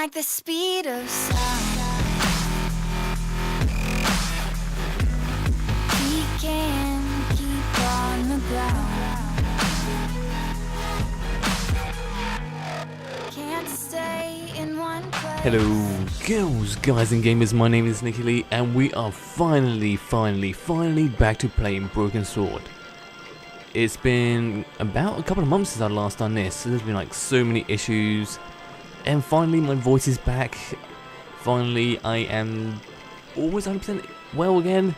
like the speed of sound. He can keep on the ground. Can't stay in one place. Hello, girls, guys and gamers, my name is Nicky Lee and we are finally back to playing Broken Sword. It's been about a couple of months since I last done this, so there's been like so many issues, and finally my voice is back. Finally I am almost 100% well again,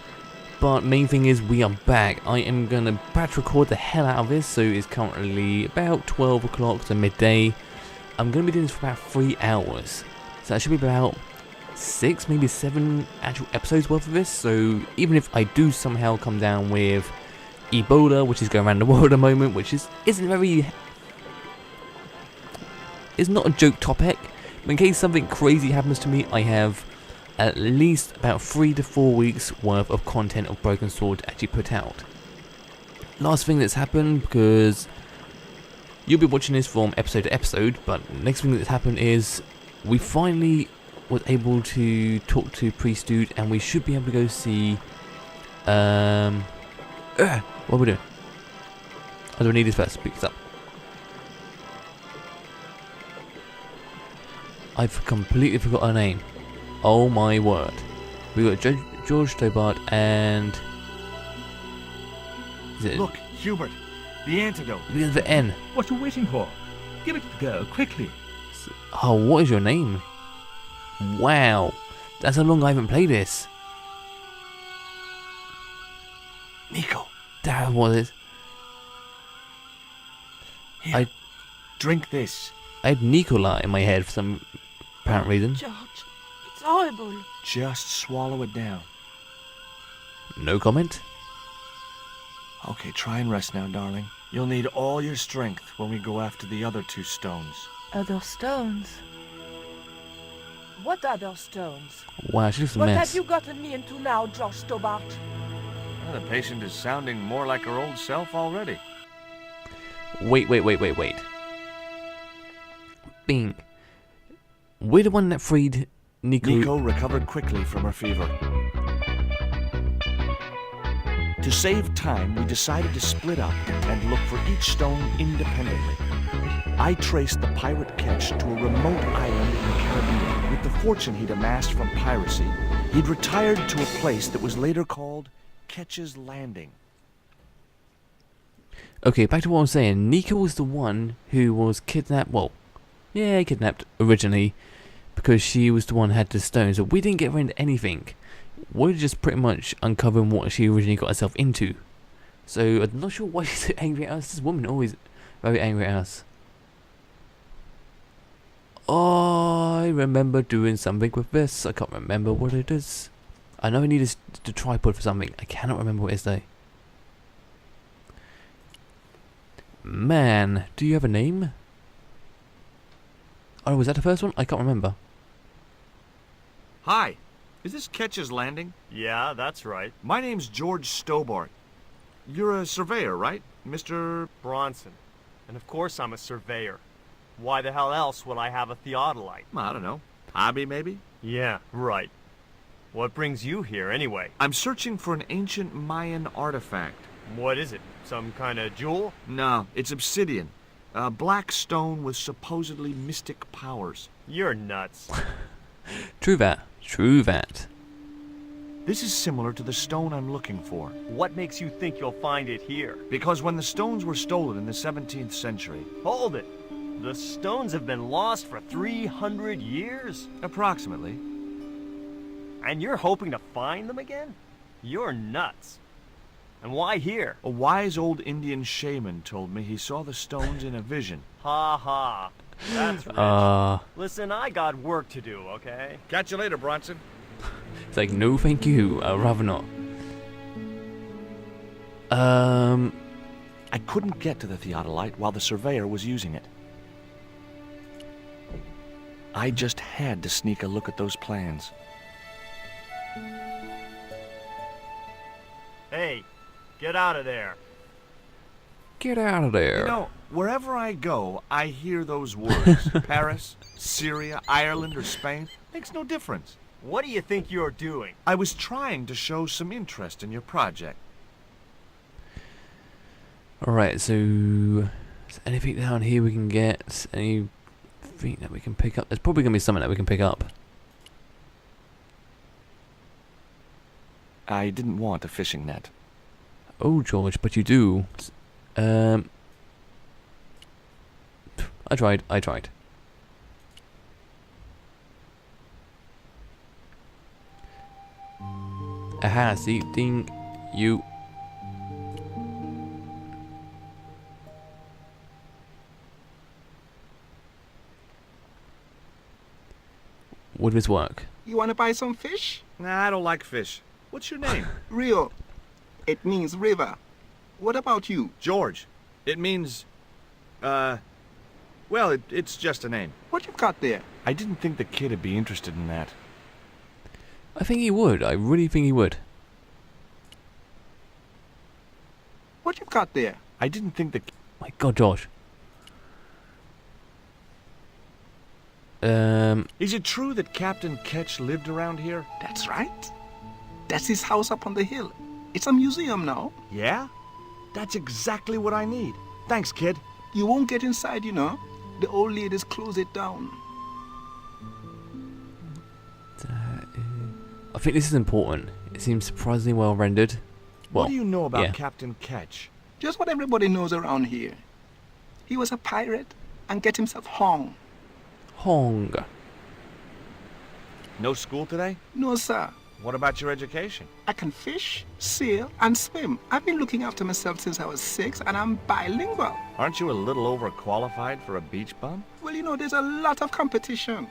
but main thing is we are back. I am gonna batch record the hell out of this, so it's currently about 12 o'clock to midday. I'm gonna be doing this for about 3 hours, so that should be about 6, maybe 7 actual episodes worth of this. So even if I do somehow come down with Ebola, which is going around the world at the moment, which isn't very, it's not a joke topic, but in case something crazy happens to me, I have at least about 3 to 4 weeks worth of content of Broken Sword to actually put out. Last thing that's happened, because you'll be watching this from episode to episode, but next thing that's happened is we finally was able to talk to Priest Dude, and we should be able to go see what are we doing? I don't need this first. Pick this up. I've completely forgot her name. Oh my word. We got George Stobart and is it? Look, Hubert, the antidote. It begins with N. What are you waiting for? Give it to the girl, quickly. Oh, what is your name? Wow, that's how long I haven't played this. Nico. That was it. Here, drink this. I had Nicola in my head for some apparent reason. George, it's horrible. Just swallow it down. No comment. Okay, try and rest now, darling. You'll need all your strength when we go after the other 2 stones. Other stones? What other stones? Wow, she looks a What mess. have you gotten me into now, George Stobart? Well, the patient is sounding more like her old self already. Wait. Bing. We're the one that freed Nico. Nico recovered quickly from her fever. To save time, we decided to split up and look for each stone independently. I traced the pirate Ketch to a remote island in the Caribbean. With the fortune he'd amassed from piracy, he'd retired to a place that was later called Ketch's Landing. Okay, back to what I was saying. Nico was the one who was kidnapped. Well, yeah, kidnapped originally because she was the one who had the stones. So we didn't get her into anything. We're just pretty much uncovering what she originally got herself into. So I'm not sure why she's so angry at us. This woman always very angry at us. I remember doing something with this. I can't remember what it is. I know I need the tripod for something. I cannot remember what it is though. Man, do you have a name? Oh, was that the first one? I can't remember. Hi, is this Ketch's Landing? Yeah, that's right. My name's George Stobart. You're a surveyor, right, Mr. Bronson. And of course I'm a surveyor. Why the hell else would I have a theodolite? I don't know. Hobby, maybe? Yeah, right. What brings you here, anyway? I'm searching for an ancient Mayan artifact. What is it? Some kind of jewel? No, it's obsidian. A black stone with supposedly mystic powers. You're nuts. True that. This is similar to the stone I'm looking for. What makes you think you'll find it here? Because when the stones were stolen in the 17th century... Hold it. The stones have been lost for 300 years? Approximately. And you're hoping to find them again? You're nuts. And why here? A wise old Indian shaman told me he saw the stones in a vision. Ha ha. That's rich. Listen, I got work to do, okay? Catch you later, Bronson. It's like, no thank you, I'd rather not. I couldn't get to the theodolite while the surveyor was using it. I just had to sneak a look at those plans. Hey, get out of there. Get out of there. You know, Wherever I go, I hear those words. Paris, Syria, Ireland, or Spain. Makes no difference. What do you think you're doing? I was trying to show some interest in your project. Alright, so is there anything down here we can get? Anything that we can pick up? There's probably going to be something that we can pick up. I didn't want a fishing net. Oh, George, but you do. I tried. Aha, see, ding, you. Would this work? You want to buy some fish? Nah, I don't like fish. What's your name? Rio. It means river. What about you? George. It means, well, it's just a name. What you've got there? I didn't think the kid would be interested in that. I think he would. I really think he would. What you've got there? I didn't think the... My God, Josh. Is it true that Captain Ketch lived around here? That's right. That's his house up on the hill. It's a museum now. Yeah? That's exactly what I need. Thanks, kid. You won't get inside, you know. The old ladies close it down. I think this is important. It seems surprisingly well rendered. Well, What do you know about yeah. Captain Ketch? Just what everybody knows around here. He was a pirate and get himself hung. Hong. No school today? No, sir. What about your education? I can fish, sail, and swim. I've been looking after myself since I was 6, and I'm bilingual. Aren't you a little overqualified for a beach bum? Well, you know, there's a lot of competition.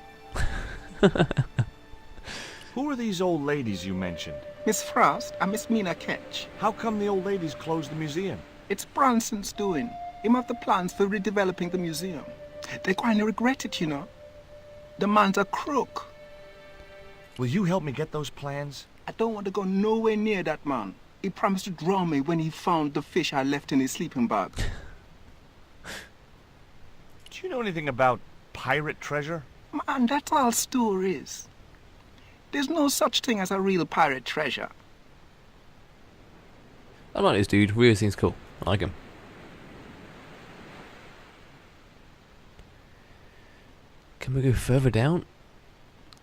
Who are these old ladies you mentioned? Miss Frost and Miss Mina Ketch. How come the old ladies closed the museum? It's Branson's doing. Him have the plans for redeveloping the museum. They kind of regret it, you know. The man's a crook. Will you help me get those plans? I don't want to go nowhere near that man. He promised to drown me when he found the fish I left in his sleeping bag. Do you know anything about pirate treasure? Man, that's all stories. There's no such thing as a real pirate treasure. I like this dude. Rio seems cool. I like him. Can we go further down?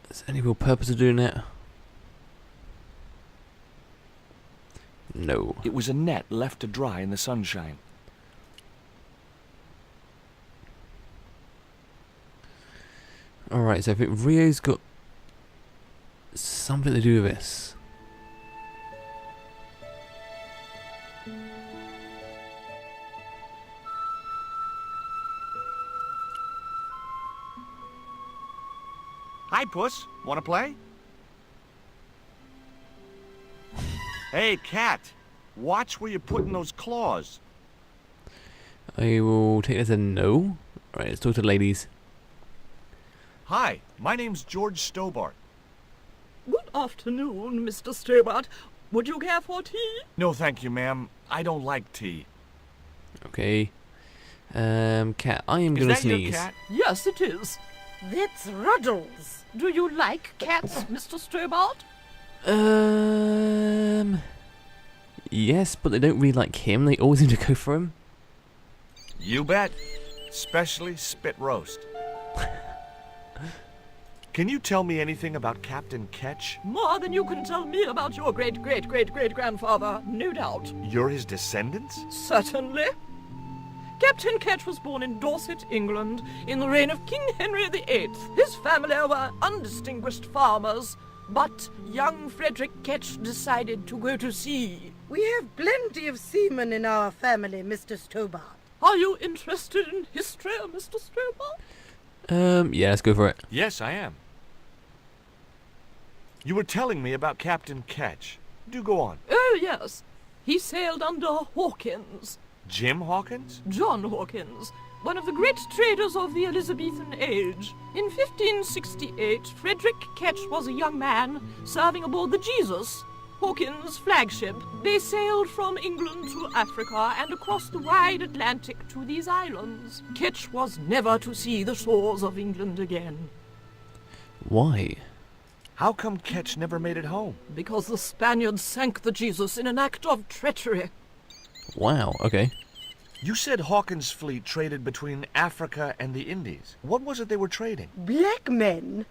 Is there any real purpose of doing that? No. It was a net left to dry in the sunshine. Alright, so I think Rio's got something to do with this. Hi, Puss. Wanna play? Hey, cat. Watch where you're putting those claws. I will take this as a no. Alright, let's talk to the ladies. Hi, my name's George Stobart. Good afternoon, Mr. Stobart. Would you care for tea? No, thank you, ma'am. I don't like tea. Okay. Cat, I am Is gonna that your sneeze. cat? Yes, it is. That's Ruddles. Do you like cats, Mr. Stobart? Yes, but they don't really like him. They always seem to go for him. You bet. Especially spit roast. Can you tell me anything about Captain Ketch? More than you can tell me about your great-great-great-great-grandfather, no doubt. You're his descendants? Certainly. Captain Ketch was born in Dorset, England, in the reign of King Henry VIII. His family were undistinguished farmers, but young Frederick Ketch decided to go to sea. We have plenty of seamen in our family, Mr. Stobart. Are you interested in history, Mr. Stobart? Yeah, let's go for it. Yes, I am. You were telling me about Captain Ketch. Do go on. Oh, yes. He sailed under Hawkins. Jim Hawkins? John Hawkins, one of the great traders of the Elizabethan age. In 1568, Frederick Ketch was a young man serving aboard the Jesus. Hawkins' flagship. They sailed from England to Africa and across the wide Atlantic to these islands. Ketch was never to see the shores of England again, Why? How come Ketch never made it home? because the Spaniards sank the Jesus in an act of treachery. Wow, okay. You said Hawkins' fleet traded between Africa and the Indies. What was it they were trading? Black men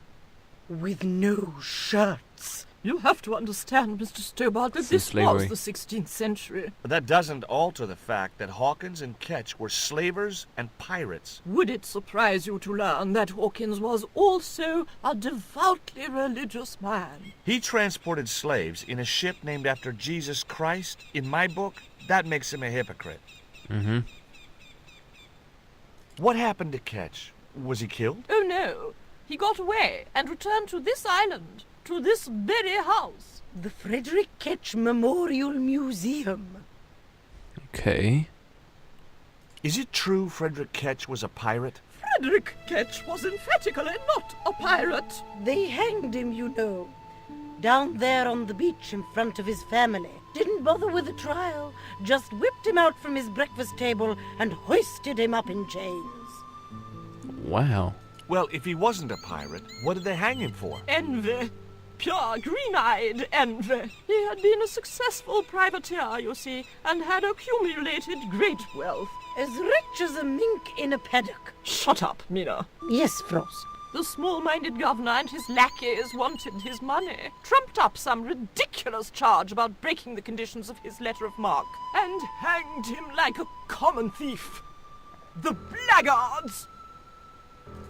with no shirts. You have to understand, Mr. Stobart, that This is this slavery. was the 16th century. But that doesn't alter the fact that Hawkins and Ketch were slavers and pirates. Would it surprise you to learn that Hawkins was also a devoutly religious man? He transported slaves in a ship named after Jesus Christ. In my book, that makes him a hypocrite. Mm-hmm. What happened to Ketch? Was he killed? Oh no, he got away and returned to this island, to this very house. The Frederick Ketch Memorial Museum. Okay. Is it true Frederick Ketch was a pirate? Frederick Ketch was emphatically not a pirate. They hanged him, you know. Down there on the beach in front of his family. Didn't bother with the trial. Just whipped him out from his breakfast table and hoisted him up in chains. Wow. Well, if he wasn't a pirate, what did they hang him for? Envy. Pure green-eyed envy. He had been a successful privateer, you see, and had accumulated great wealth. As rich as a mink in a paddock. Shut up, Mina. Yes, Frost. The small-minded governor and his lackeys wanted his money, trumped up some ridiculous charge about breaking the conditions of his letter of marque, and hanged him like a common thief. The blackguards!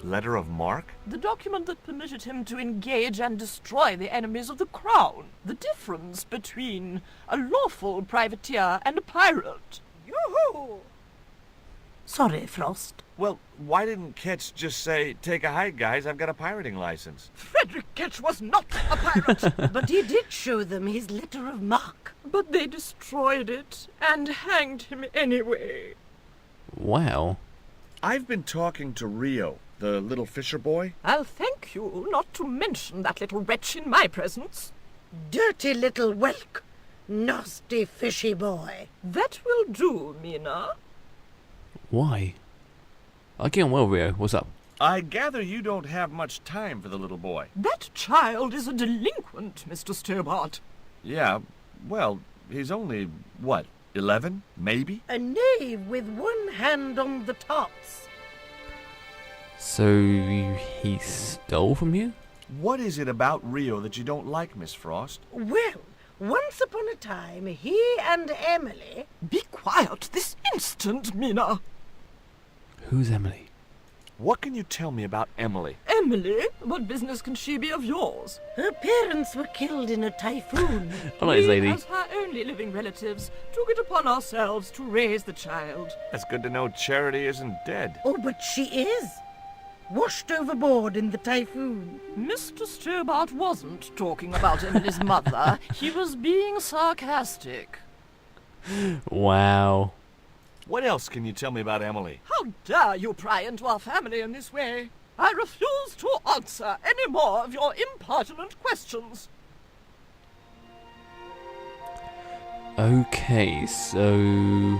Letter of marque? The document that permitted him to engage and destroy the enemies of the crown. The difference between a lawful privateer and a pirate. Yoo-hoo! Sorry, Frost. Well, why didn't Ketch just say, take a hike, guys, I've got a pirating license? Frederick Ketch was not a pirate, But he did show them his letter of marque. but they destroyed it and hanged him anyway. Wow. I've been talking to Rio, the little fisher boy. I'll thank you not to mention that little wretch in my presence. Dirty little whelk. Nasty fishy boy. That will do, Mina. Why? I get on well, Rio. What's up? I gather you don't have much time for the little boy. That child is a delinquent, Mr. Stobart. Yeah, well, he's only, what, 11, maybe? A knave with one hand on the tops. So he stole from you? What is it about Rio that you don't like, Miss Frost? Well, once upon a time, he and Emily... Be quiet this instant, Mina. Who's Emily? What can you tell me about Emily? Emily? What business can she be of yours? Her parents were killed in a typhoon. I like this We, lady. as her only living relatives, took it upon ourselves to raise the child. It's good to know Charity isn't dead. Oh, but she is. Washed overboard in the typhoon. Mr. Stobart wasn't talking about Emily's mother. He was being sarcastic. Wow. What else can you tell me about Emily? How dare you pry into our family in this way? I refuse to answer any more of your impertinent questions. Okay, so...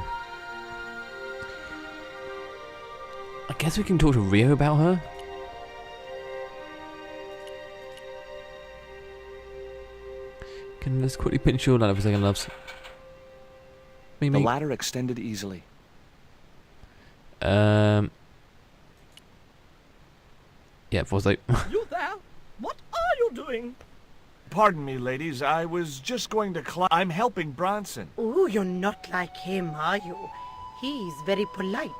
I guess we can talk to Rio about her? Can let's quickly pinch your ladder for a second, loves. Me, The me. ladder extended easily. Yeah, Forsyth. You there? What are you doing? Pardon me, ladies, I was just going to I'm helping Bronson. Oh, you're not like him, are you? He's very polite,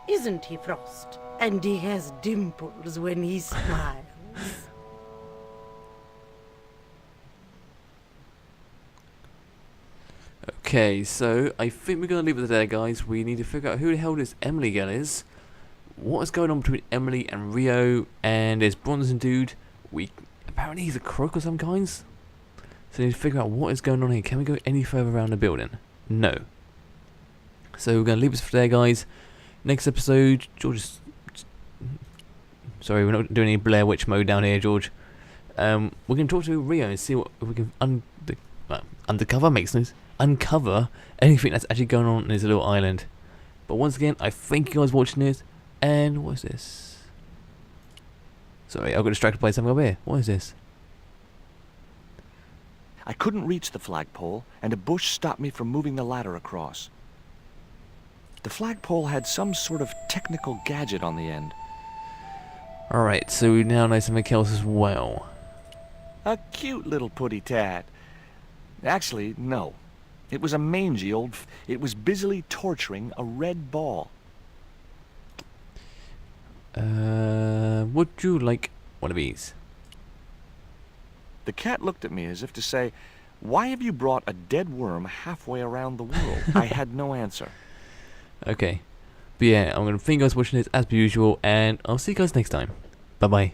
isn't he, Frost? And he has dimples when he smiles. Okay, so I think we're going to leave it there, guys. We need to figure out who the hell this Emily girl is. What is going on between Emily and Rio and this Bronson dude? Apparently he's a crook of some kinds. So we need to figure out what is going on here. Can we go any further around the building? No. So we're going to leave this for there, guys. Next episode, George is... Sorry, we're not doing any Blair Witch mode down here, George. We're going to talk to Rio and see what if we can undercover, makes no uncover anything that's actually going on in this little island. But once again, I thank you guys for watching this. And what is this? Sorry, I got distracted by something over here. What is this? I couldn't reach the flagpole, and a bush stopped me from moving the ladder across. The flagpole had some sort of technical gadget on the end. Alright, so we now know something else as well. A cute little putty tat. Actually, no. It was a mangy old... It was busily torturing a red ball. Would you like one of these? The cat looked at me as if to say, "Why have you brought a dead worm halfway around the world?" I had no answer. Okay. But yeah, I'm going to thank you guys for watching this as per usual, and I'll see you guys next time. Bye bye.